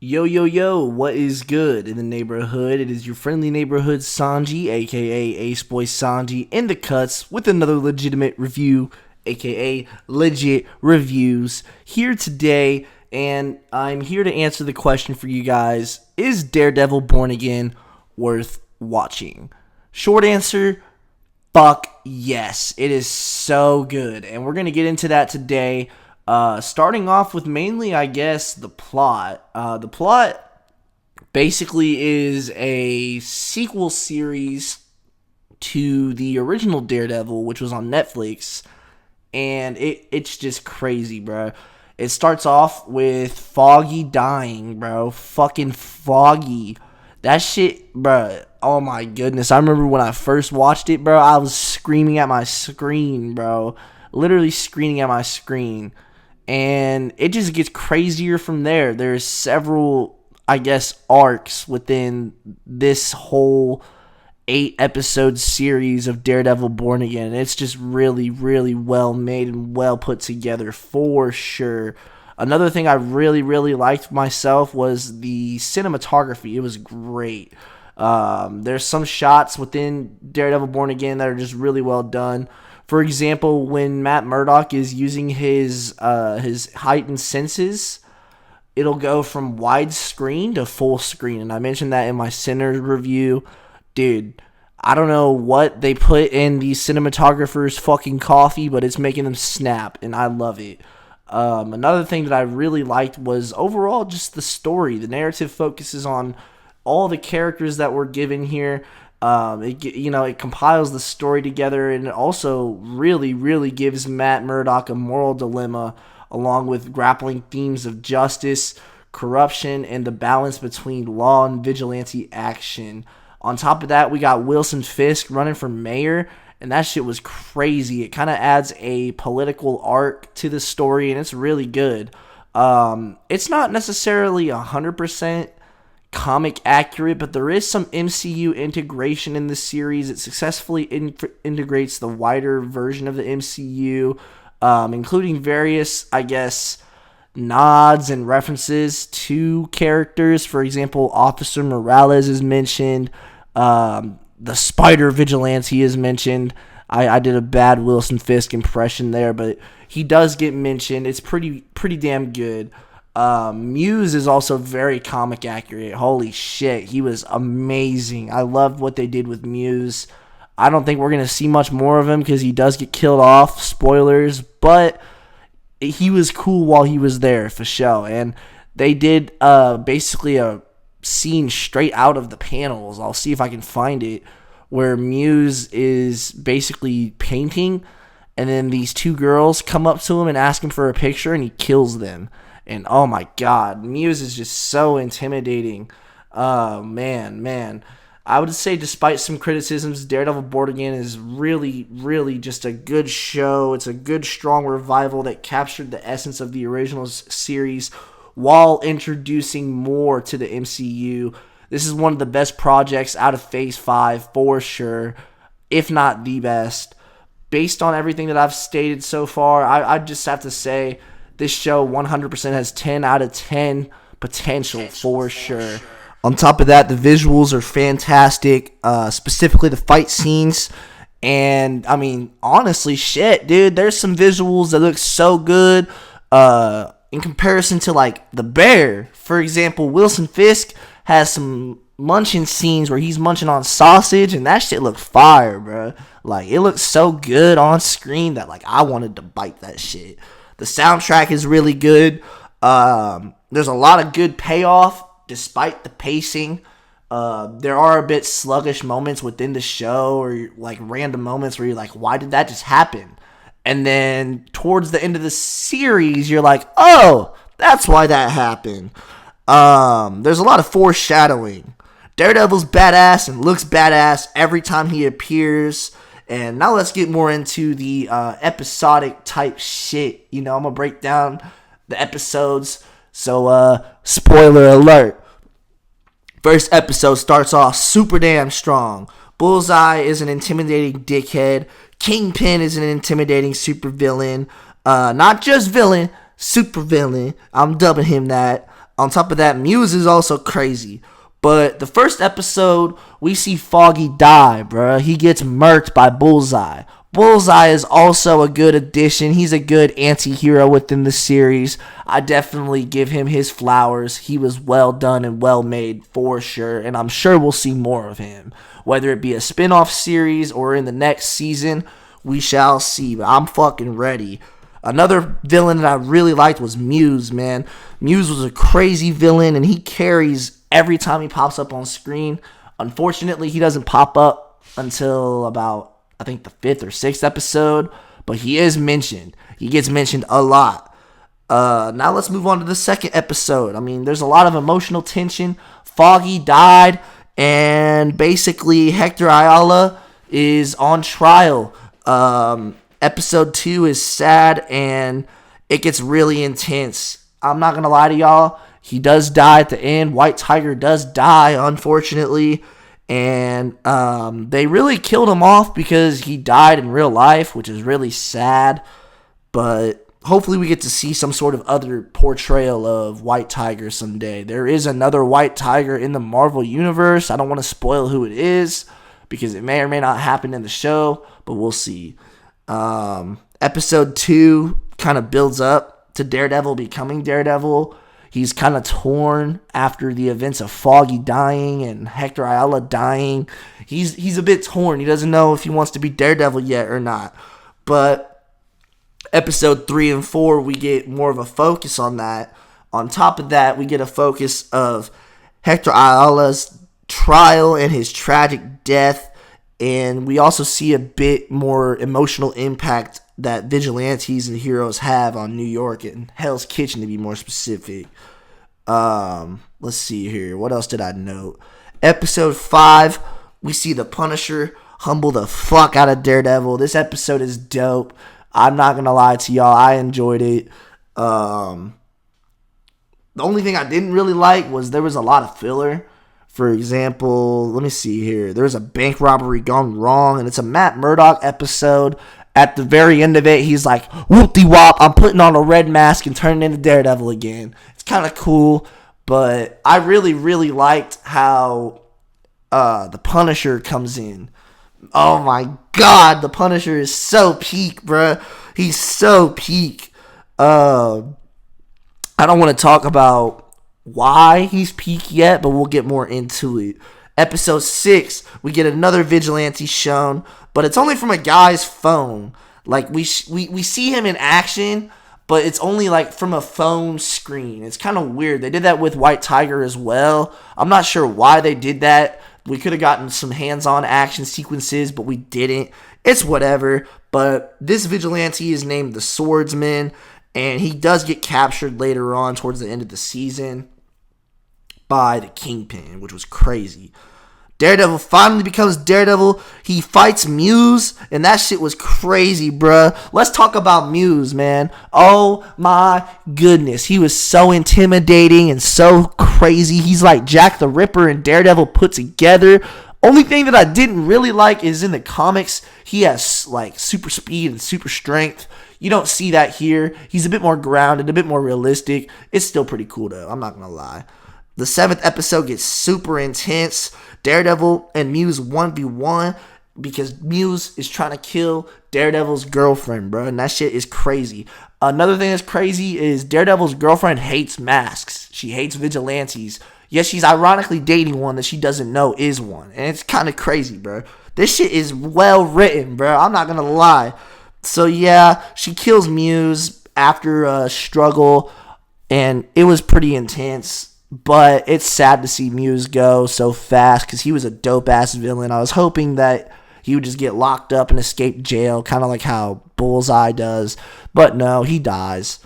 Yo, yo, yo, what is good in the neighborhood? It is your friendly neighborhood Sanji, aka Ace Boy Sanji, in the cuts with another legitimate review, aka Legit Reviews, here today, and I'm here to answer the question for you guys: is Daredevil Born Again worth watching? Short answer: fuck yes. It is so good, and we're going to get into that today. Starting off with mainly, I guess, the plot. The plot basically is a sequel series to the original Daredevil, which was on Netflix, and it's just crazy, bro. It starts off with Foggy dying, bro. Fucking Foggy. That shit, bro. Oh my goodness. I remember when I first watched it, bro, I was screaming at my screen, bro. Literally screaming at my screen. And it just gets crazier from there. There's several, I guess, arcs within this whole 8-episode series of Daredevil Born Again. It's just really, really well made and well put together for sure. Another thing I really, really liked myself was the cinematography. It was great. There's some shots within Daredevil Born Again that are just really well done. For example, when Matt Murdock is using his heightened senses, it'll go from widescreen to full screen. And I mentioned that in my Sinners review. Dude, I don't know what they put in these cinematographers' fucking coffee, but it's making them snap, and I love it. Another thing that I really liked was overall just the story. The narrative focuses on all the characters that we're given here. It compiles the story together, and it also really, really gives Matt Murdock a moral dilemma, along with grappling themes of justice, corruption, and the balance between law and vigilante action. On top of that, we got Wilson Fisk running for mayor, and that shit was crazy. It kind of adds a political arc to the story, and it's really good. It's not necessarily 100% comic accurate, but there is some MCU integration in the series. It successfully integrates the wider version of the MCU, including various, I guess, nods and references to characters. For example, Officer Morales is mentioned. The Spider Vigilante is mentioned. I did a bad Wilson Fisk impression there, but he does get mentioned. It's pretty damn good. Muse is also very comic accurate. Holy shit, he was amazing. I loved what they did with Muse. I don't think we're going to see much more of him because he does get killed off. Spoilers. But he was cool while he was there, for sure. And they did basically a scene straight out of the panels. I'll see if I can find it, where Muse is basically painting, and then these two girls come up to him and ask him for a picture, and he kills them. And oh my god, Muse is just so intimidating. Man. I would say, despite some criticisms, Daredevil Born Again is really, really just a good show. It's a good, strong revival that captured the essence of the original series while introducing more to the MCU. This is one of the best projects out of Phase 5 for sure, if not the best. Based on everything that I've stated so far, I just have to say this show 100% has 10 out of 10 potential for sure. On top of that, the visuals are fantastic, specifically the fight scenes. And, I mean, honestly, shit, dude, there's some visuals that look so good in comparison to, like, The Bear. For example, Wilson Fisk has some munching scenes where he's munching on sausage, and that shit looked fire, bro. Like, it looks so good on screen that, like, I wanted to bite that shit. The soundtrack is really good. There's a lot of good payoff despite the pacing. There are a bit sluggish moments within the show, or like random moments where you're like, why did that just happen? And then towards the end of the series, you're like, oh, that's why that happened. There's a lot of foreshadowing. Daredevil's badass and looks badass every time he appears. And now let's get more into the episodic type shit. You know, I'm going to break down the episodes. So, spoiler alert. First episode starts off super damn strong. Bullseye is an intimidating dickhead. Kingpin is an intimidating supervillain. Not just villain, supervillain. I'm dubbing him that. On top of that, Muse is also crazy. But the first episode, we see Foggy die, bruh. He gets murked by Bullseye. Bullseye is also a good addition. He's a good anti-hero within the series. I definitely give him his flowers. He was well done and well made for sure, and I'm sure we'll see more of him. Whether it be a spin-off series or in the next season, we shall see. But I'm fucking ready. Another villain that I really liked was Muse, man. Muse was a crazy villain, and he carries every time he pops up on screen. Unfortunately, he doesn't pop up until about, I think, the 5th or 6th episode, but he is mentioned. He gets mentioned a lot. Now let's move on to the second episode. I mean, there's a lot of emotional tension. Foggy died, and basically Hector Ayala is on trial. Episode 2 is sad, and it gets really intense. I'm not going to lie to y'all. He does die at the end. White Tiger does die, unfortunately. And they really killed him off because he died in real life, which is really sad. But hopefully we get to see some sort of other portrayal of White Tiger someday. There is another White Tiger in the Marvel Universe. I don't want to spoil who it is because it may or may not happen in the show, but we'll see. Episode 2 kind of builds up to Daredevil becoming Daredevil. He's kind of torn after the events of Foggy dying and Hector Ayala dying. He's a bit torn. He doesn't know if he wants to be Daredevil yet or not. But episode 3 and 4, we get more of a focus on that. On top of that, we get a focus of Hector Ayala's trial and his tragic death. And we also see a bit more emotional impact that vigilantes and heroes have on New York and Hell's Kitchen, to be more specific. Let's see here. What else did I note? Episode 5, we see the Punisher humble the fuck out of Daredevil. This episode is dope. I'm not going to lie to y'all. I enjoyed it. The only thing I didn't really like was there was a lot of filler. For example, let me see here. There's a bank robbery gone wrong, and it's a Matt Murdock episode. At the very end of it, he's like, whoop-de-wop, I'm putting on a red mask and turning into Daredevil again. It's kind of cool, but I really, really liked how the Punisher comes in. Oh my god, the Punisher is so peak, bruh. He's so peak. I don't want to talk about why he's peak yet, but we'll get more into it. Episode 6, we get another vigilante shown, but it's only from a guy's phone. Like, we see him in action, but it's only, like, from a phone screen. It's kind of weird. They did that with White Tiger as well. I'm not sure why they did that. We could have gotten some hands-on action sequences, but we didn't. It's whatever. But this vigilante is named the Swordsman, and he does get captured later on towards the end of the season by the Kingpin, which was crazy. Daredevil finally becomes Daredevil. He fights Muse, and that shit was crazy, bruh. Let's talk about Muse, man. Oh my goodness. He was so intimidating and so crazy. He's like Jack the Ripper and Daredevil put together. Only thing that I didn't really like is in the comics, he has like super speed and super strength. You don't see that here. He's a bit more grounded, a bit more realistic. It's still pretty cool, though. I'm not going to lie. The 7th episode gets super intense. Daredevil and Muse 1v1 because Muse is trying to kill Daredevil's girlfriend, bro. And that shit is crazy. Another thing that's crazy is Daredevil's girlfriend hates masks. She hates vigilantes. Yes, she's ironically dating one that she doesn't know is one. And it's kind of crazy, bro. This shit is well written, bro. I'm not going to lie. So, yeah, she kills Muse after a struggle. And it was pretty intense. But it's sad to see Muse go so fast because he was a dope-ass villain. I was hoping that he would just get locked up and escape jail, kind of like how Bullseye does. But no, he dies.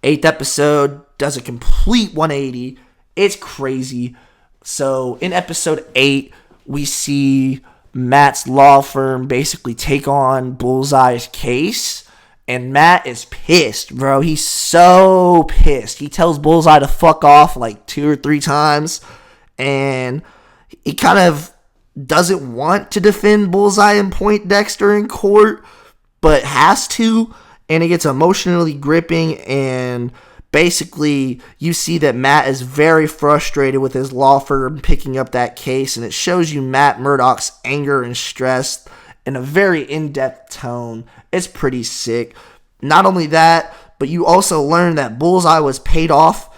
8th episode does a complete 180. It's crazy. So in episode 8, we see Matt's law firm basically take on Bullseye's case. And Matt is pissed, bro. He's so pissed. He tells Bullseye to fuck off like 2 or 3 times. And he kind of doesn't want to defend Bullseye and Poindexter in court, but has to. And it gets emotionally gripping. And basically you see that Matt is very frustrated with his law firm picking up that case, and it shows you Matt Murdock's anger and stress in a very in-depth tone. It's pretty sick. Not only that, but you also learn that Bullseye was paid off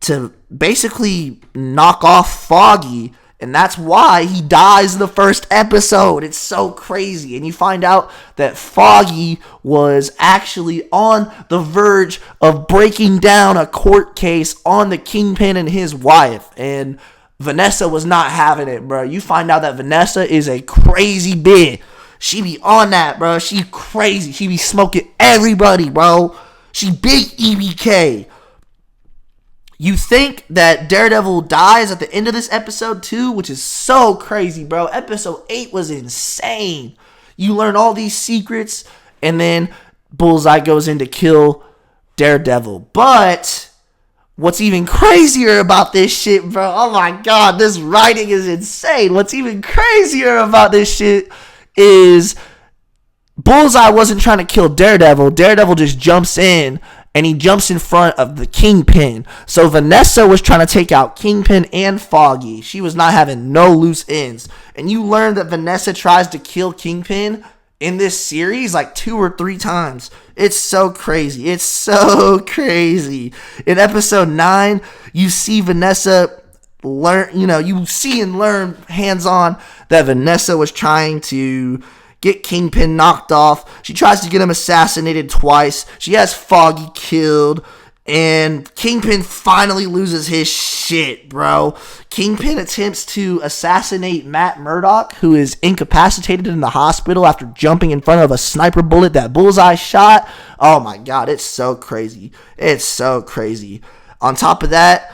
to basically knock off Foggy, and that's why he dies in the first episode. It's so crazy. And you find out that Foggy was actually on the verge of breaking down a court case on the Kingpin and his wife. And Vanessa was not having it, bro. You find out that Vanessa is a crazy bitch. She be on that, bro. She crazy. She be smoking everybody, bro. She big EBK. You think that Daredevil dies at the end of this episode too, which is so crazy, bro. Episode 8 was insane. You learn all these secrets, and then Bullseye goes in to kill Daredevil. But what's even crazier about this shit, bro, oh my god, this writing is insane. What's even crazier about this shit is Bullseye wasn't trying to kill Daredevil. Daredevil just jumps in, and he jumps in front of the Kingpin. So Vanessa was trying to take out Kingpin and Foggy. She was not having no loose ends. And you learn that Vanessa tries to kill Kingpin in this series like 2 or 3 times. It's so crazy. It's so crazy. In episode 9, you see Vanessa learn, you see and learn hands-on that Vanessa was trying to get Kingpin knocked off. She tries to get him assassinated twice. She has Foggy killed. And Kingpin finally loses his shit, bro. Kingpin attempts to assassinate Matt Murdock, who is incapacitated in the hospital after jumping in front of a sniper bullet that Bullseye shot. Oh my god, it's so crazy. It's so crazy. On top of that,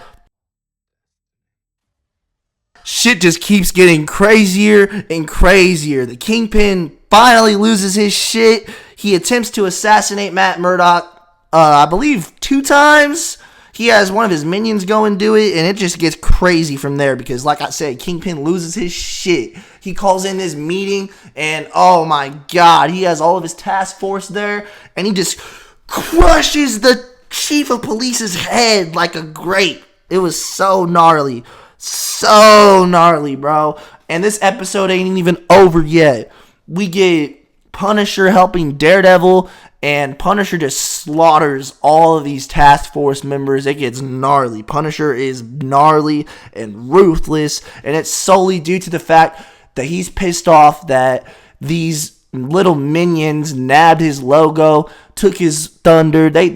shit just keeps getting crazier and crazier. The Kingpin finally loses his shit. He attempts to assassinate Matt Murdock, I believe 2 times. He has one of his minions go and do it, and it just gets crazy from there because, like I said, Kingpin loses his shit. He calls in this meeting, and oh my god, he has all of his task force there, and he just crushes the chief of police's head like a grape. It was so gnarly. So gnarly, bro. And this episode ain't even over yet. We get Punisher helping Daredevil, and Punisher just slaughters all of these task force members. It gets gnarly. Punisher is gnarly and ruthless, and it's solely due to the fact that he's pissed off that these little minions nabbed his logo, took his thunder. They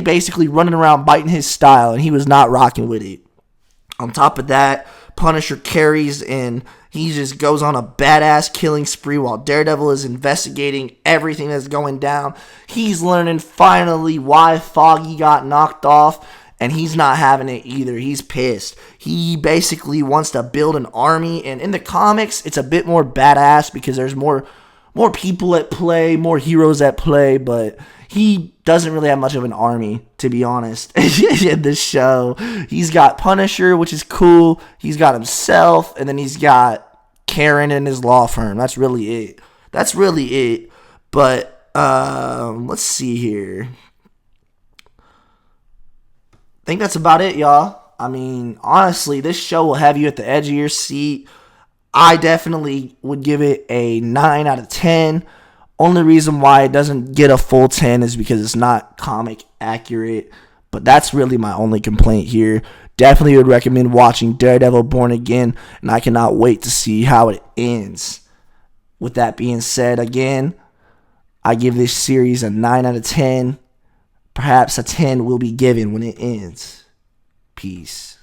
basically running around biting his style, and he was not rocking with it. On top of that, Punisher carries and he just goes on a badass killing spree while Daredevil is investigating everything that's going down. He's learning finally why Foggy got knocked off, and he's not having it either. He's pissed. He basically wants to build an army, and in the comics, it's a bit more badass because there's more people at play, more heroes at play, but he doesn't really have much of an army, to be honest, in this show. He's got Punisher, which is cool. He's got himself, and then he's got Karen and his law firm. That's really it. But let's see here. I think that's about it, y'all. I mean, honestly, this show will have you at the edge of your seat. I definitely would give it a 9 out of 10. Only reason why it doesn't get a full 10 is because it's not comic accurate. But that's really my only complaint here. Definitely would recommend watching Daredevil Born Again, and I cannot wait to see how it ends. With that being said, again, I give this series a 9 out of 10. Perhaps a 10 will be given when it ends. Peace.